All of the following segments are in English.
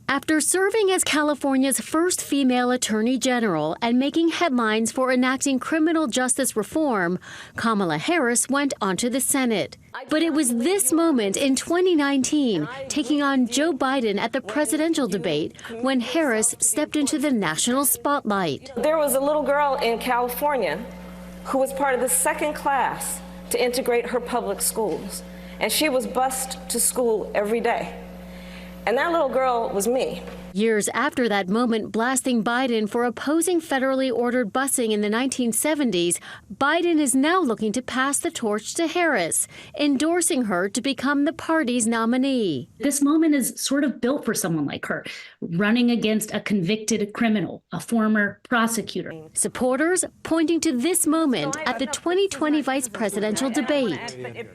After serving as California's first female attorney general and making headlines for enacting criminal justice reform, Kamala Harris went onto the Senate. But it was this moment in 2019, taking on Joe Biden at the presidential debate, when Harris stepped into the national spotlight. There was a little girl in California who was part of the second class to integrate her public schools, and she was bused to school every day. And that little girl was me. Years after that moment blasting Biden for opposing federally ordered busing in the 1970s, Biden is now looking to pass the torch to Harris, endorsing her to become the party's nominee. This moment is sort of built for someone like her, running against a convicted criminal, a former prosecutor. Supporters pointing to this moment at the 2020 vice presidential debate.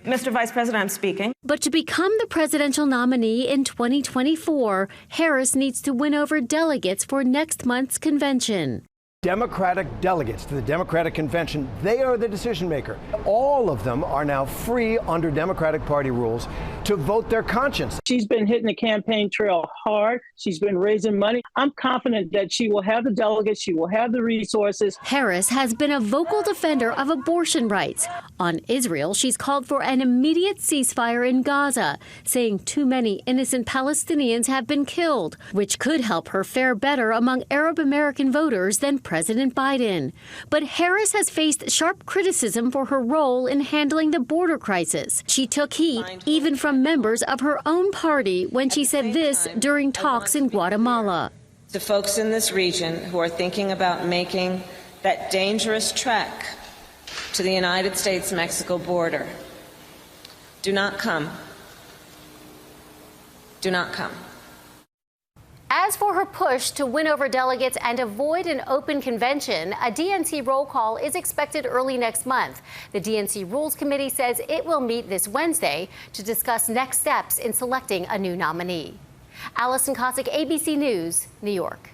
Mr. Vice President, I'm speaking. But to become the presidential nominee in 2024, Harris needs to win over delegates for next month's convention. Democratic delegates to the Democratic convention, they are the decision maker. All of them are now free under Democratic Party rules to vote their conscience. She's been hitting the campaign trail hard. She's been raising money. I'm confident that she will have the delegates. She will have the resources. Harris has been a vocal defender of abortion rights. On Israel, she's called for an immediate ceasefire in Gaza, saying too many innocent Palestinians have been killed, which could help her fare better among Arab American voters than President Biden. But Harris has faced sharp criticism for her role in handling the border crisis. She took heat even from members of her own party when she said this during talks in Guatemala. To folks in this region who are thinking about making that dangerous trek to the United States-Mexico border, do not come. Do not come. As for her push to win over delegates and avoid an open convention, a DNC roll call is expected early next month. The DNC Rules Committee says it will meet this Wednesday to discuss next steps in selecting a new nominee. Allison Cossack, ABC News, New York.